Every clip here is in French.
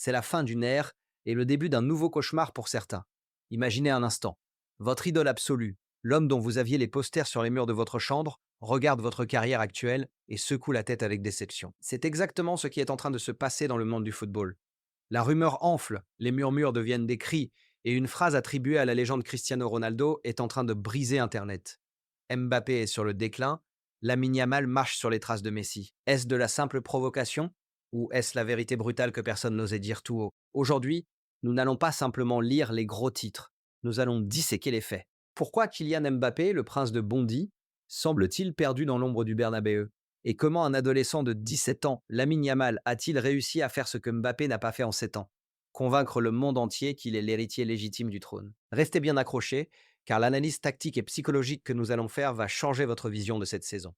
C'est la fin d'une ère et le début d'un nouveau cauchemar pour certains. Imaginez un instant. Votre idole absolue, l'homme dont vous aviez les posters sur les murs de votre chambre, regarde votre carrière actuelle et secoue la tête avec déception. C'est exactement ce qui est en train de se passer dans le monde du football. La rumeur enfle, les murmures deviennent des cris, et une phrase attribuée à la légende Cristiano Ronaldo est en train de briser Internet. Mbappé est sur le déclin, Lamine Yamal marche sur les traces de Messi. Est-ce de la simple provocation ou est-ce la vérité brutale que personne n'osait dire tout haut? Aujourd'hui, nous n'allons pas simplement lire les gros titres, nous allons disséquer les faits. Pourquoi Kylian Mbappé, le prince de Bondy, semble-t-il perdu dans l'ombre du Bernabéu? Et comment un adolescent de 17 ans, Lamine Yamal, a-t-il réussi à faire ce que Mbappé n'a pas fait en 7 ans? Convaincre le monde entier qu'il est l'héritier légitime du trône. Restez bien accrochés, car l'analyse tactique et psychologique que nous allons faire va changer votre vision de cette saison.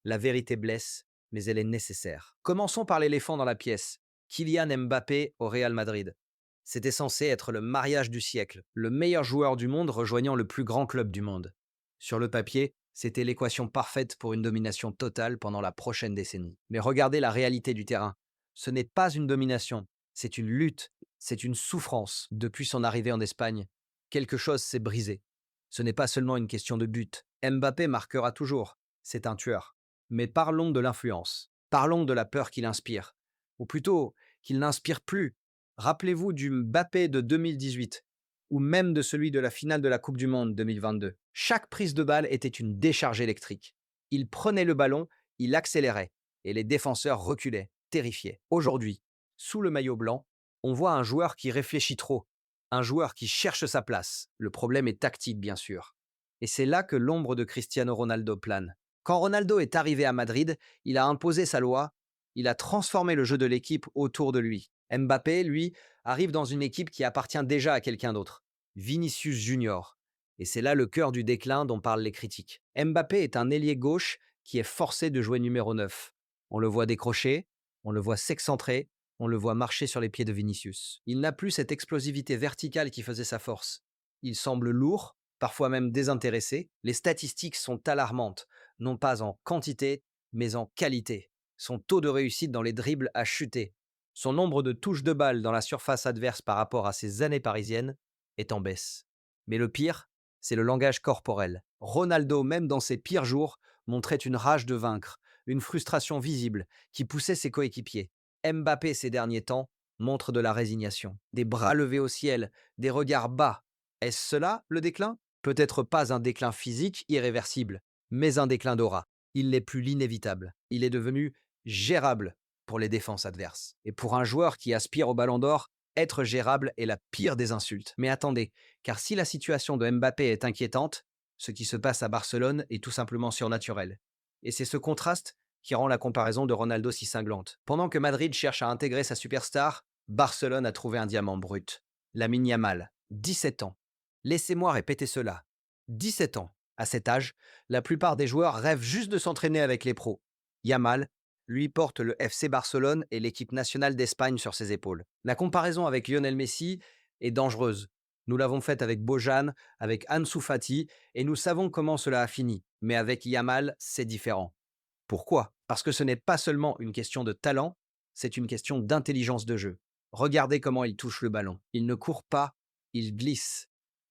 La vérité blesse, mais elle est nécessaire. Commençons par l'éléphant dans la pièce. Kylian Mbappé au Real Madrid. C'était censé être le mariage du siècle, le meilleur joueur du monde rejoignant le plus grand club du monde. Sur le papier, c'était l'équation parfaite pour une domination totale pendant la prochaine décennie. Mais regardez la réalité du terrain. Ce n'est pas une domination, c'est une lutte, c'est une souffrance. Depuis son arrivée en Espagne, quelque chose s'est brisé. Ce n'est pas seulement une question de but. Mbappé marquera toujours, c'est un tueur. Mais parlons de l'influence. Parlons de la peur qu'il inspire. Ou plutôt, qu'il n'inspire plus. Rappelez-vous du Mbappé de 2018, ou même de celui de la finale de la Coupe du Monde 2022. Chaque prise de balle était une décharge électrique. Il prenait le ballon, il accélérait, et les défenseurs reculaient, terrifiés. Aujourd'hui, sous le maillot blanc, on voit un joueur qui réfléchit trop, un joueur qui cherche sa place. Le problème est tactique, bien sûr. Et c'est là que l'ombre de Cristiano Ronaldo plane. Quand Ronaldo est arrivé à Madrid, il a imposé sa loi, il a transformé le jeu de l'équipe autour de lui. Mbappé, lui, arrive dans une équipe qui appartient déjà à quelqu'un d'autre, Vinicius Junior. Et c'est là le cœur du déclin dont parlent les critiques. Mbappé est un ailier gauche qui est forcé de jouer numéro 9. On le voit décrocher, on le voit s'excentrer, on le voit marcher sur les pieds de Vinicius. Il n'a plus cette explosivité verticale qui faisait sa force. Il semble lourd, parfois même désintéressé. Les statistiques sont alarmantes, non pas en quantité, mais en qualité. Son taux de réussite dans les dribbles a chuté. Son nombre de touches de balle dans la surface adverse par rapport à ses années parisiennes est en baisse. Mais le pire, c'est le langage corporel. Ronaldo, même dans ses pires jours, montrait une rage de vaincre, une frustration visible qui poussait ses coéquipiers. Mbappé, ces derniers temps, montre de la résignation. Des bras levés au ciel, des regards bas. Est-ce cela, le déclin? Peut-être pas un déclin physique irréversible, mais un déclin d'aura. Il n'est plus l'inévitable. Il est devenu gérable pour les défenses adverses. Et pour un joueur qui aspire au ballon d'or, être gérable est la pire des insultes. Mais attendez, car si la situation de Mbappé est inquiétante, ce qui se passe à Barcelone est tout simplement surnaturel. Et c'est ce contraste qui rend la comparaison de Ronaldo si cinglante. Pendant que Madrid cherche à intégrer sa superstar, Barcelone a trouvé un diamant brut. Lamine Yamal, 17 ans. Laissez-moi répéter cela. 17 ans. À cet âge, la plupart des joueurs rêvent juste de s'entraîner avec les pros. Yamal, lui, porte le FC Barcelone et l'équipe nationale d'Espagne sur ses épaules. La comparaison avec Lionel Messi est dangereuse. Nous l'avons faite avec Bojan, avec Ansu Fati, et nous savons comment cela a fini. Mais avec Yamal, c'est différent. Pourquoi? Parce que ce n'est pas seulement une question de talent, c'est une question d'intelligence de jeu. Regardez comment il touche le ballon. Il ne court pas, il glisse.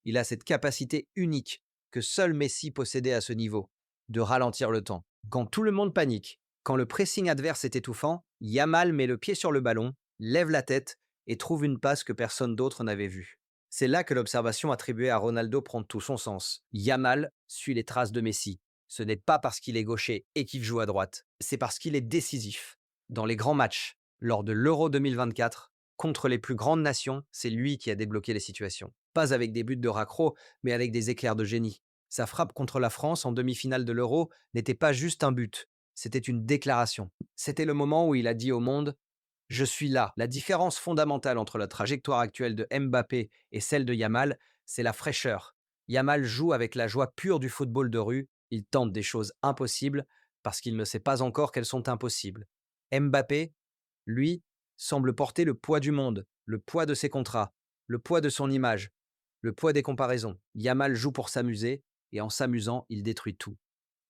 Il a cette capacité unique que seul Messi possédait à ce niveau, de ralentir le temps. Quand tout le monde panique, quand le pressing adverse est étouffant, Yamal met le pied sur le ballon, lève la tête et trouve une passe que personne d'autre n'avait vue. C'est là que l'observation attribuée à Ronaldo prend tout son sens. Yamal suit les traces de Messi. Ce n'est pas parce qu'il est gaucher et qu'il joue à droite, c'est parce qu'il est décisif. Dans les grands matchs, lors de l'Euro 2024, contre les plus grandes nations, c'est lui qui a débloqué les situations. Pas avec des buts de raccro, mais avec des éclairs de génie. Sa frappe contre la France en demi-finale de l'Euro n'était pas juste un but, c'était une déclaration. C'était le moment où il a dit au monde: je suis là. La différence fondamentale entre la trajectoire actuelle de Mbappé et celle de Yamal, c'est la fraîcheur. Yamal joue avec la joie pure du football de rue, il tente des choses impossibles parce qu'il ne sait pas encore qu'elles sont impossibles. Mbappé, lui, semble porter le poids du monde, le poids de ses contrats, le poids de son image, le poids des comparaisons. Yamal joue pour s'amuser, et en s'amusant, il détruit tout.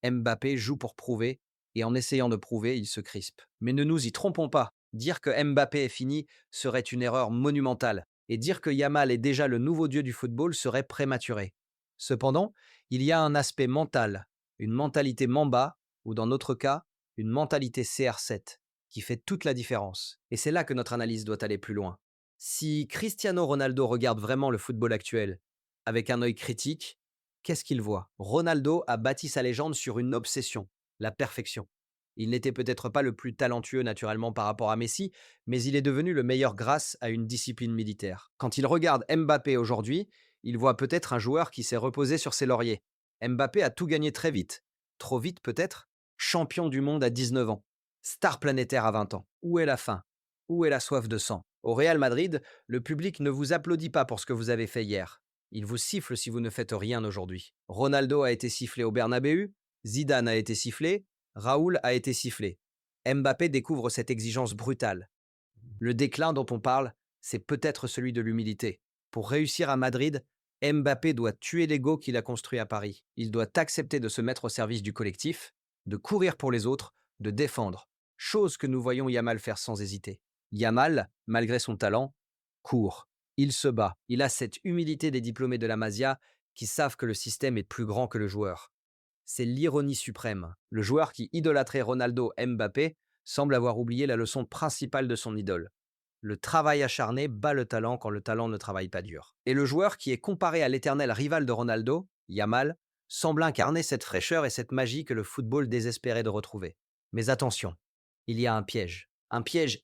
Mbappé joue pour prouver, et en essayant de prouver, il se crispe. Mais ne nous y trompons pas, Dire que Mbappé est fini serait une erreur monumentale, et dire que Yamal est déjà le nouveau dieu du football serait prématuré. Cependant, il y a un aspect mental, une mentalité Mamba, ou dans notre cas, une mentalité CR7, qui fait toute la différence. Et c'est là que notre analyse doit aller plus loin. Si Cristiano Ronaldo regarde vraiment le football actuel avec un œil critique, qu'est-ce qu'il voit? Ronaldo a bâti sa légende sur une obsession, la perfection. Il n'était peut-être pas le plus talentueux naturellement par rapport à Messi, mais il est devenu le meilleur grâce à une discipline militaire. Quand il regarde Mbappé aujourd'hui, il voit peut-être un joueur qui s'est reposé sur ses lauriers. Mbappé a tout gagné très vite. Trop vite peut-être? Champion du monde à 19 ans. Star planétaire à 20 ans. Où est la faim? Où est la soif de sang? Au Real Madrid, le public ne vous applaudit pas pour ce que vous avez fait hier. Il vous siffle si vous ne faites rien aujourd'hui. Ronaldo a été sifflé au Bernabéu, Zidane a été sifflé, Raoul a été sifflé. Mbappé découvre cette exigence brutale. Le déclin dont on parle, c'est peut-être celui de l'humilité. Pour réussir à Madrid, Mbappé doit tuer l'ego qu'il a construit à Paris. Il doit accepter de se mettre au service du collectif, de courir pour les autres, de défendre. Chose que nous voyons Yamal faire sans hésiter. Yamal, malgré son talent, court. Il se bat. Il a cette humilité des diplômés de la Masia qui savent que le système est plus grand que le joueur. C'est l'ironie suprême. Le joueur qui idolâtrait Ronaldo Mbappé semble avoir oublié la leçon principale de son idole. Le travail acharné bat le talent quand le talent ne travaille pas dur. Et le joueur qui est comparé à l'éternel rival de Ronaldo, Yamal, semble incarner cette fraîcheur et cette magie que le football désespérait de retrouver. Mais attention, il y a un piège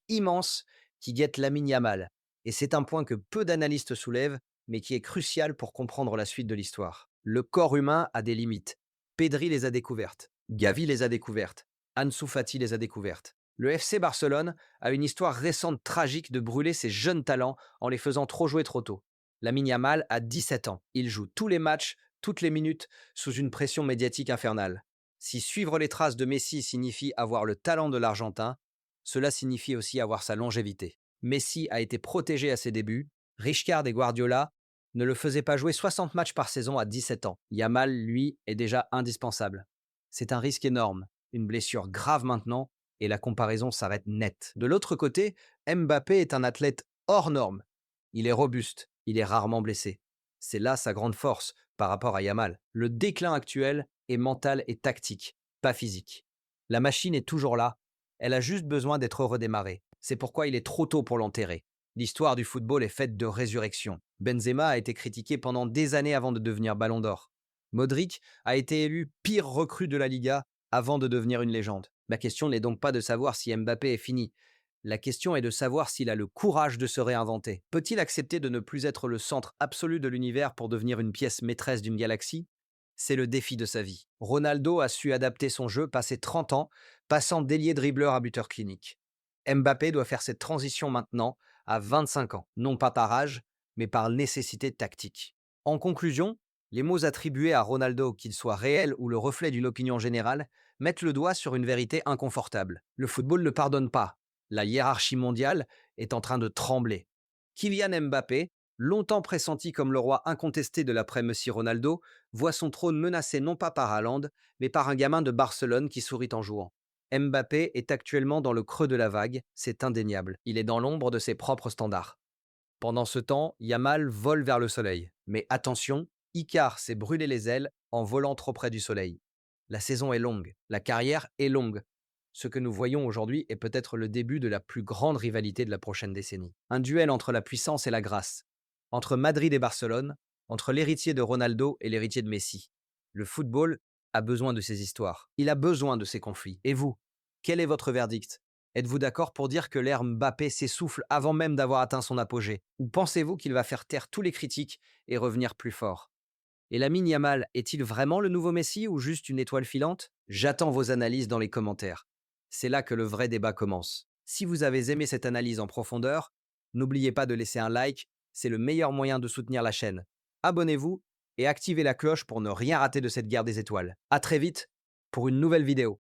immense qui guette Lamine Yamal. Et c'est un point que peu d'analystes soulèvent, mais qui est crucial pour comprendre la suite de l'histoire. Le corps humain a des limites. Pedri les a découvertes, Gavi les a découvertes, Ansu Fati les a découvertes. Le FC Barcelone a une histoire récente tragique de brûler ses jeunes talents en les faisant trop jouer trop tôt. Lamine Yamal a 17 ans. Il joue tous les matchs, toutes les minutes, sous une pression médiatique infernale. Si suivre les traces de Messi signifie avoir le talent de l'Argentin, cela signifie aussi avoir sa longévité. Messi a été protégé à ses débuts, Rijkaard et Guardiola ne le faisaient pas jouer 60 matchs par saison à 17 ans. Yamal, lui, est déjà indispensable. C'est un risque énorme, une blessure grave maintenant, et la comparaison s'arrête net. De l'autre côté, Mbappé est un athlète hors norme. Il est robuste, il est rarement blessé. C'est là sa grande force par rapport à Yamal. Le déclin actuel est mental et tactique, pas physique. La machine est toujours là, elle a juste besoin d'être redémarrée. C'est pourquoi il est trop tôt pour l'enterrer. L'histoire du football est faite de résurrection. Benzema a été critiqué pendant des années avant de devenir Ballon d'Or. Modric a été élu pire recrue de la Liga avant de devenir une légende. Ma question n'est donc pas de savoir si Mbappé est fini. La question est de savoir s'il a le courage de se réinventer. Peut-il accepter de ne plus être le centre absolu de l'univers pour devenir une pièce maîtresse d'une galaxie? C'est le défi de sa vie. Ronaldo a su adapter son jeu, passer 30 ans, passant d'ailier dribbleur à buteur clinique. Mbappé doit faire cette transition maintenant, à 25 ans, non pas par âge, mais par nécessité tactique. En conclusion, les mots attribués à Ronaldo, qu'ils soient réels ou le reflet d'une opinion générale, mettent le doigt sur une vérité inconfortable. Le football ne pardonne pas. La hiérarchie mondiale est en train de trembler. Kylian Mbappé, longtemps pressenti comme le roi incontesté de l'après-Messi Ronaldo, voit son trône menacé non pas par Haaland, mais par un gamin de Barcelone qui sourit en jouant. Mbappé est actuellement dans le creux de la vague, c'est indéniable. Il est dans l'ombre de ses propres standards. Pendant ce temps, Yamal vole vers le soleil. Mais attention, Icar s'est brûlé les ailes en volant trop près du soleil. La saison est longue, la carrière est longue. Ce que nous voyons aujourd'hui est peut-être le début de la plus grande rivalité de la prochaine décennie. Un duel entre la puissance et la grâce. Entre Madrid et Barcelone, entre l'héritier de Ronaldo et l'héritier de Messi. Le football a besoin de ces histoires. Il a besoin de ces conflits. Et vous, quel est votre verdict? Êtes-vous d'accord pour dire que l'ère Mbappé s'essouffle avant même d'avoir atteint son apogée? Ou pensez-vous qu'il va faire taire tous les critiques et revenir plus fort? Et Lamine Yamal est-il vraiment le nouveau Messi ou juste une étoile filante? J'attends vos analyses dans les commentaires. C'est là que le vrai débat commence. Si vous avez aimé cette analyse en profondeur, n'oubliez pas de laisser un like, c'est le meilleur moyen de soutenir la chaîne. Abonnez-vous et activez la cloche pour ne rien rater de cette guerre des étoiles. À très vite pour une nouvelle vidéo.